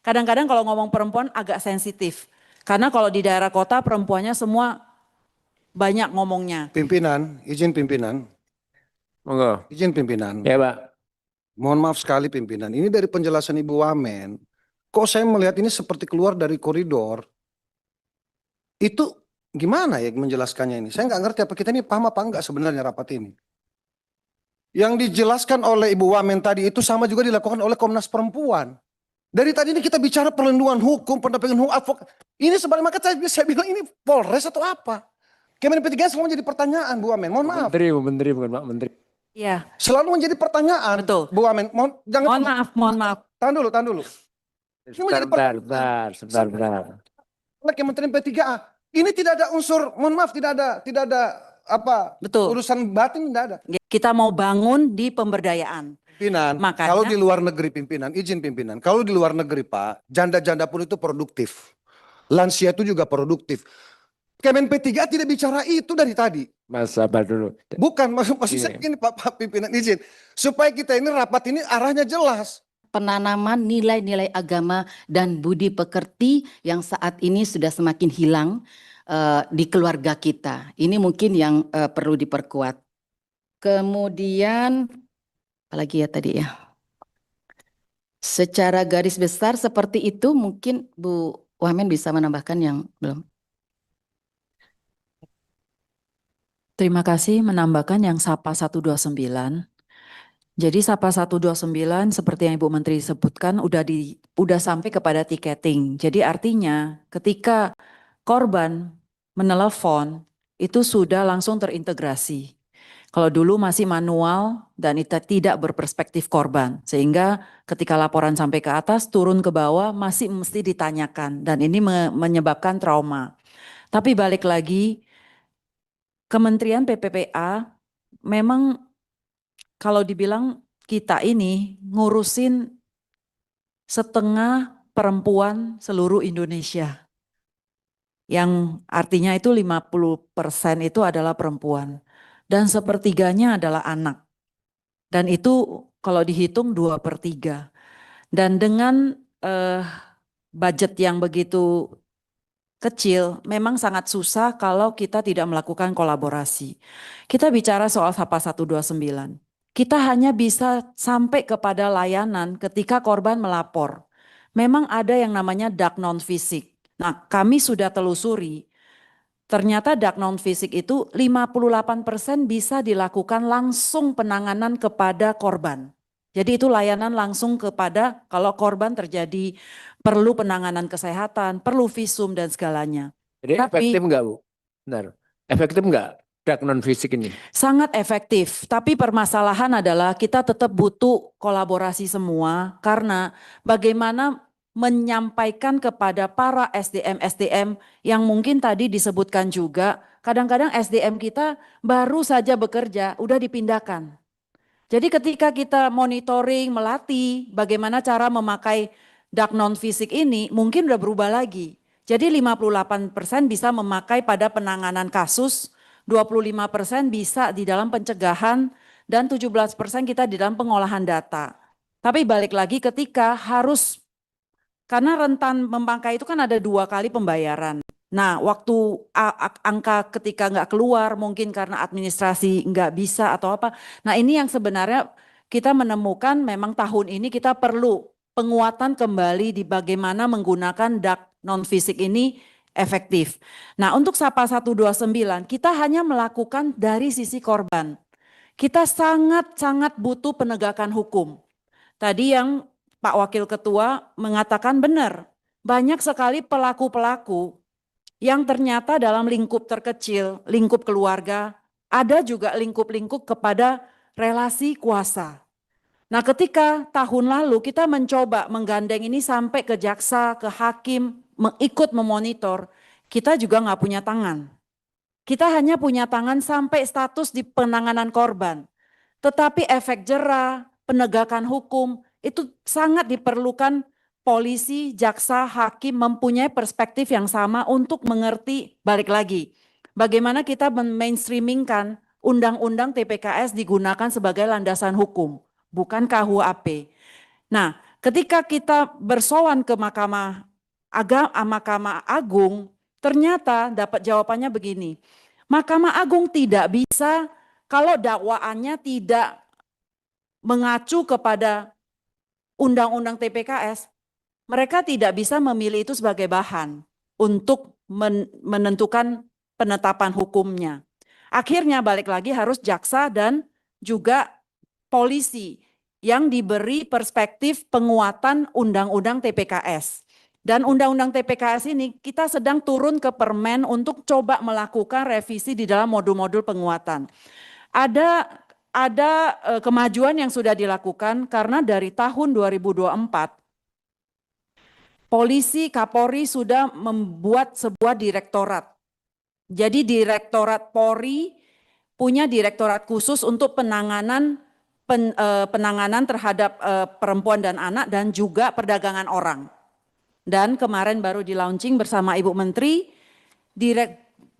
kadang-kadang kalau ngomong perempuan agak sensitif. Karena kalau di daerah kota perempuannya semua banyak ngomongnya. Pimpinan, izin pimpinan. Monggo. Izin pimpinan. Ya, Pak. Mohon maaf sekali pimpinan. Ini dari penjelasan Ibu Wamen. Kok saya melihat ini seperti keluar dari koridor. Itu gimana ya menjelaskannya ini? Saya nggak ngerti apa kita ini paham apa enggak sebenarnya rapat ini. Yang dijelaskan oleh Ibu Wamen tadi itu sama juga dilakukan oleh Komnas Perempuan. Dari tadi ini kita bicara perlindungan hukum, pendampingan hukum, advokat. Ini sebenarnya maka saya bilang ini Polres atau apa? Kemen P3 selalu menjadi pertanyaan Bu Wamen. Mohon maaf. Menteri, Bu Menteri bukan Pak Menteri. Iya. Selalu menjadi pertanyaan. Betul. Bu Wamen, jangan. Mohon maaf. Tahan dulu. Sebentar. Oleh Kementerian P3A. Ini tidak ada unsur, mohon maaf, tidak ada apa? Betul. Urusan batin tidak ada. Kita mau bangun di pemberdayaan. Pimpinan, Makanya, kalau di luar negeri pimpinan, izin pimpinan, kalau di luar negeri Pak, janda-janda pun itu produktif. Lansia itu juga produktif. Kemen P3 tidak bicara itu dari tadi. Mas sabar dulu. Bukan, maksud saya gini Pak pimpinan izin. Supaya kita ini rapat ini arahnya jelas. Penanaman nilai-nilai agama dan budi pekerti yang saat ini sudah semakin hilang di keluarga kita. Ini mungkin yang perlu diperkuat. Kemudian, apalagi ya tadi ya. Secara garis besar seperti itu mungkin Bu Wamen bisa menambahkan yang belum. terima kasih menambahkan yang SAPA 129. Jadi SAPA 129 seperti yang Ibu Menteri sebutkan udah sampai kepada tiketing. Jadi artinya ketika korban menelepon itu sudah langsung terintegrasi. Kalau dulu masih manual dan itu tidak berperspektif korban. Sehingga ketika laporan sampai ke atas turun ke bawah masih mesti ditanyakan dan ini menyebabkan trauma. Tapi balik lagi Kementerian PPPA memang kalau dibilang kita ini ngurusin setengah perempuan seluruh Indonesia. Yang artinya itu 50% itu adalah perempuan. Dan sepertiganya adalah anak. Dan itu kalau dihitung 2/3. Dan dengan budget yang begitu kecil, memang sangat susah kalau kita tidak melakukan kolaborasi. Kita bicara soal SAPA 129. Kita hanya bisa sampai kepada layanan ketika korban melapor. Memang ada yang namanya dak non fisik. Nah, kami sudah telusuri. Ternyata dak non fisik itu 58% bisa dilakukan langsung penanganan kepada korban. Jadi itu layanan langsung kepada kalau korban terjadi perlu penanganan kesehatan, perlu visum dan segalanya. Jadi efektif enggak Bu? Benar. Efektif enggak dak non fisik ini? Sangat efektif, tapi permasalahan adalah kita tetap butuh kolaborasi semua karena bagaimana menyampaikan kepada para SDM yang mungkin tadi disebutkan juga, kadang-kadang SDM kita baru saja bekerja, udah dipindahkan. Jadi ketika kita monitoring, melatih bagaimana cara memakai dak non fisik ini mungkin udah berubah lagi. Jadi 58% bisa memakai pada penanganan kasus, 25% bisa di dalam pencegahan, dan 17% kita di dalam pengolahan data. Tapi balik lagi ketika harus, karena rentan memakai itu kan ada 2 kali pembayaran. Nah waktu angka ketika nggak keluar mungkin karena administrasi nggak bisa atau apa. Nah ini yang sebenarnya kita menemukan memang tahun ini kita perlu penguatan kembali di bagaimana menggunakan dak non fisik ini efektif. Nah untuk SAPA 129 kita hanya melakukan dari sisi korban. Kita sangat-sangat butuh penegakan hukum. Tadi yang Pak Wakil Ketua mengatakan benar, banyak sekali pelaku-pelaku yang ternyata dalam lingkup terkecil, lingkup keluarga, ada juga lingkup-lingkup kepada relasi kuasa. Nah ketika tahun lalu kita mencoba menggandeng ini sampai ke jaksa, ke hakim, ikut memonitor, kita juga nggak punya tangan. Kita hanya punya tangan sampai status di penanganan korban. Tetapi efek jera, penegakan hukum, itu sangat diperlukan polisi, jaksa, hakim mempunyai perspektif yang sama untuk mengerti balik lagi. Bagaimana kita mainstreamingkan undang-undang TPKS digunakan sebagai landasan hukum, bukan KUHP. Nah, Ketika kita bersowan ke Mahkamah Agung, ternyata dapat jawabannya begini. Mahkamah Agung tidak bisa kalau dakwaannya tidak mengacu kepada Undang-Undang TPKS, mereka tidak bisa memilih itu sebagai bahan untuk menentukan penetapan hukumnya. Akhirnya balik lagi harus jaksa dan juga polisi yang diberi perspektif penguatan Undang-Undang TPKS. Dan Undang-Undang TPKS ini kita sedang turun ke Permen untuk coba melakukan revisi di dalam modul-modul penguatan. Ada kemajuan yang sudah dilakukan karena dari tahun 2024 Polisi Kapolri sudah membuat sebuah direktorat. Jadi Direktorat Polri punya direktorat khusus untuk penanganan terhadap perempuan dan anak dan juga perdagangan orang. Dan kemarin baru di launching bersama Ibu Menteri,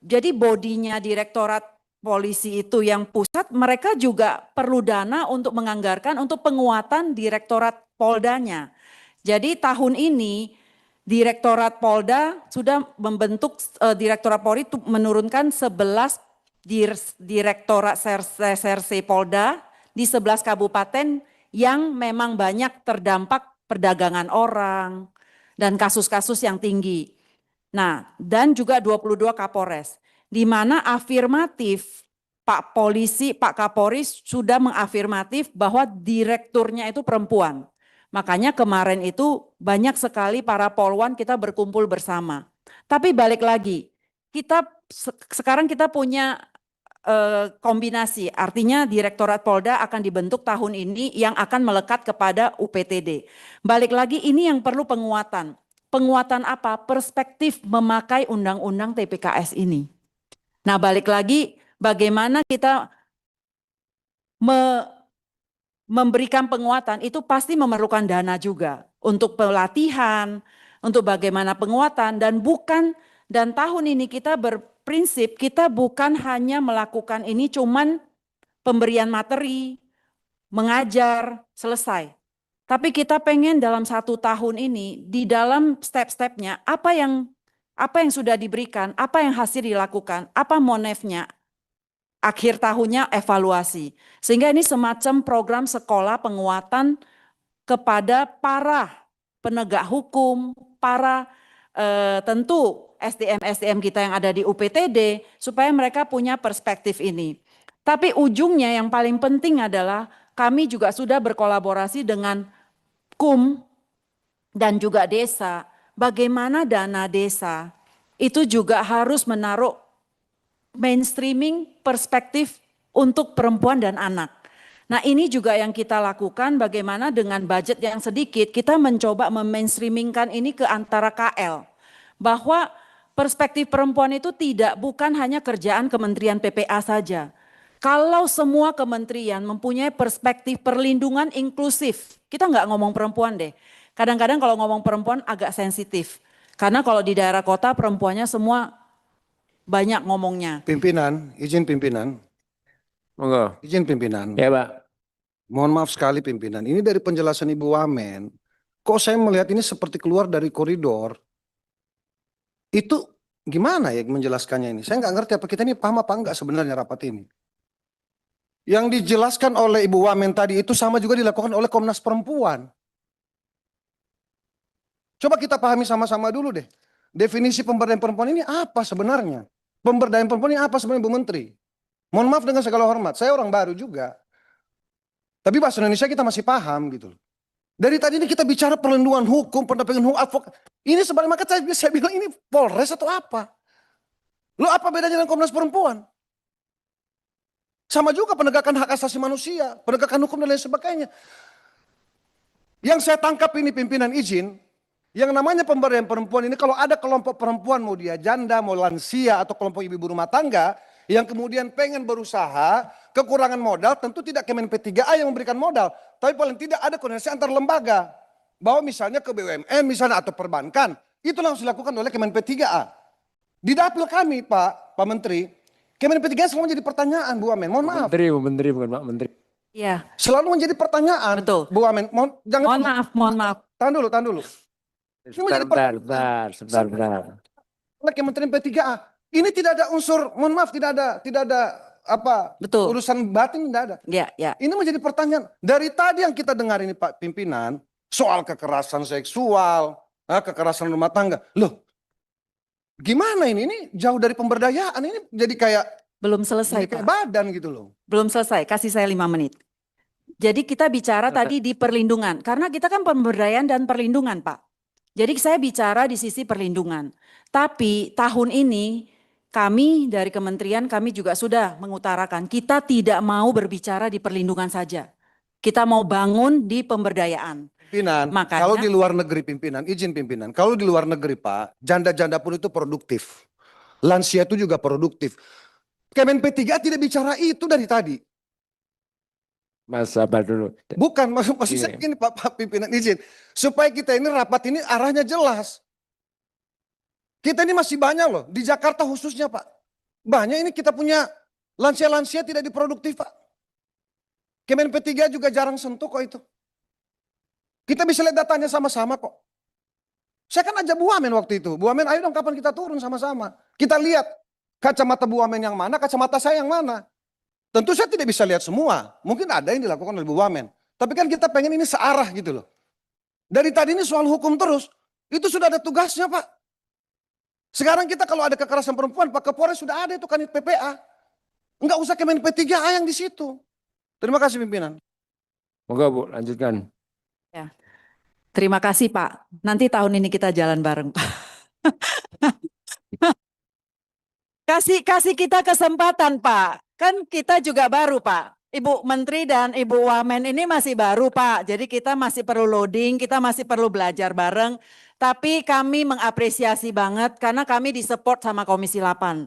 jadi bodinya Direktorat Polisi itu yang pusat, mereka juga perlu dana untuk menganggarkan untuk penguatan Direktorat Poldanya. Jadi tahun ini Direktorat Polda sudah membentuk Direktorat Polri menurunkan 11 Direktorat Serse Polda di 11 kabupaten yang memang banyak terdampak perdagangan orang dan kasus-kasus yang tinggi. Nah, dan juga 22 Kapolres, di mana afirmatif Pak Kapolri sudah mengafirmatif bahwa direkturnya itu perempuan. Makanya kemarin itu banyak sekali para polwan kita berkumpul bersama. Tapi balik lagi, sekarang kita punya kombinasi, artinya Direktorat Polda akan dibentuk tahun ini yang akan melekat kepada UPTD. Balik lagi ini yang perlu penguatan. Penguatan apa? Perspektif memakai Undang-Undang TPKS ini. Nah balik lagi bagaimana kita memberikan penguatan itu pasti memerlukan dana juga untuk pelatihan, untuk bagaimana penguatan dan tahun ini kita berprinsip kita bukan hanya melakukan ini cuman pemberian materi, mengajar, selesai. Tapi kita pengen dalam 1 tahun ini di dalam step-stepnya apa yang sudah diberikan, apa yang hasil dilakukan, apa monefnya, akhir tahunnya evaluasi. Sehingga ini semacam program sekolah penguatan kepada para penegak hukum, para tentu SDM kita yang ada di UPTD supaya mereka punya perspektif ini. Tapi ujungnya yang paling penting adalah kami juga sudah berkolaborasi dengan KUM dan juga desa. Bagaimana dana desa itu juga harus menaruh mainstreaming perspektif untuk perempuan dan anak. Nah ini juga yang kita lakukan bagaimana dengan budget yang sedikit kita mencoba memainstreamingkan ini ke antara KL. Bahwa perspektif perempuan itu bukan hanya kerjaan Kementerian PPA saja. Kalau semua kementerian mempunyai perspektif perlindungan inklusif, kita nggak ngomong perempuan deh. Kadang-kadang kalau ngomong perempuan agak sensitif. Karena kalau di daerah kota perempuannya semua banyak ngomongnya. Pimpinan, izin pimpinan. Monggo. Izin pimpinan. Ya Pak. Mohon maaf sekali pimpinan. Ini dari penjelasan Ibu Wamen. Kok saya melihat ini seperti keluar dari koridor. Itu gimana ya menjelaskannya ini? Saya nggak ngerti apa kita ini paham apa enggak sebenarnya rapat ini. Yang dijelaskan oleh Ibu Wamen tadi itu sama juga dilakukan oleh Komnas Perempuan. Coba kita pahami sama-sama dulu deh. Definisi pemberdayaan perempuan ini apa sebenarnya? Pemberdayaan perempuan ini apa sebenarnya Bu Menteri? Mohon maaf dengan segala hormat, saya orang baru juga. Tapi bahasa Indonesia kita masih paham gitu. Dari tadi ini kita bicara perlindungan hukum, pendampingan hukum, advokat. Ini sebenarnya maka saya bilang ini Polres atau apa? Lo apa bedanya dengan Komnas Perempuan? Sama juga penegakan hak asasi manusia, penegakan hukum dan lain sebagainya. Yang saya tangkap ini pimpinan izin, yang namanya pemberdayaan perempuan ini kalau ada kelompok perempuan mau dia janda, mau lansia atau kelompok ibu rumah tangga yang kemudian pengen berusaha, kekurangan modal, tentu tidak Kemen P3A yang memberikan modal, tapi paling tidak ada koordinasi antar lembaga. Bahwa misalnya ke BUMN misalnya atau perbankan, itu langsung dilakukan oleh Kemen P3A. Di dapil kami Pak Menteri, Kemen P3A selalu jadi pertanyaan Bu Wamen, mohon maaf. Menteri bukan Pak Menteri. Iya, Selalu menjadi pertanyaan. betul. Bu Wamen, jangan Mohon maaf. tahan dulu, tahan dulu. Sebentar. Oleh Kementerian P3A, ini tidak ada unsur, mohon maaf, tidak ada apa Betul. urusan batin, tidak ada. Ya, ya. Ini menjadi pertanyaan. Dari tadi yang kita dengar ini Pak Pimpinan, soal kekerasan seksual, kekerasan rumah tangga. Loh, gimana ini? Ini jauh dari pemberdayaan, ini jadi kayak Belum selesai, kayak Pak. badan gitu loh. Belum selesai, kasih saya 5 menit. Jadi kita bicara tadi di perlindungan, karena kita kan pemberdayaan dan perlindungan, Pak. Jadi saya bicara di sisi perlindungan. Tapi tahun ini kami dari kementerian kami juga sudah mengutarakan kita tidak mau berbicara di perlindungan saja. Kita mau bangun di pemberdayaan. Pimpinan, Makanya- kalau di luar negeri pimpinan, izin pimpinan, kalau di luar negeri Pak, janda-janda pun itu produktif. Lansia itu juga produktif. Kemen P3 tidak bicara itu dari tadi. Mas sabar dulu. Bukan, maksud saya gini Pak Pimpinan izin. Supaya kita ini rapat ini arahnya jelas. Kita ini masih banyak loh, di Jakarta khususnya Pak. Banyak ini kita punya lansia-lansia tidak diproduktif Pak. Kemen P3 juga jarang sentuh kok itu. Kita bisa lihat datanya sama-sama kok. Saya kan ajak Bu Wamen waktu itu. Bu Wamen ayo dong kapan kita turun sama-sama. Kita lihat kacamata Bu Wamen yang mana, kacamata saya yang mana. Tentu saya tidak bisa lihat semua. Mungkin ada yang dilakukan oleh Bu Wamen. Tapi kan kita pengen ini searah gitu loh. Dari tadi ini soal hukum terus. Itu sudah ada tugasnya Pak. Sekarang kita kalau ada kekerasan perempuan, Pak Kapolres sudah ada itu Kanit PPA. Enggak usah Kemen P3A yang di situ. Terima kasih pimpinan. Moga Bu, lanjutkan. Terima kasih Pak. Nanti tahun ini kita jalan bareng Pak. Kasih kita kesempatan Pak. Kan kita juga baru Pak. Ibu Menteri dan Ibu Wamen ini masih baru Pak. Jadi kita masih perlu loading, kita masih perlu belajar bareng. Tapi kami mengapresiasi banget karena kami disupport sama Komisi 8.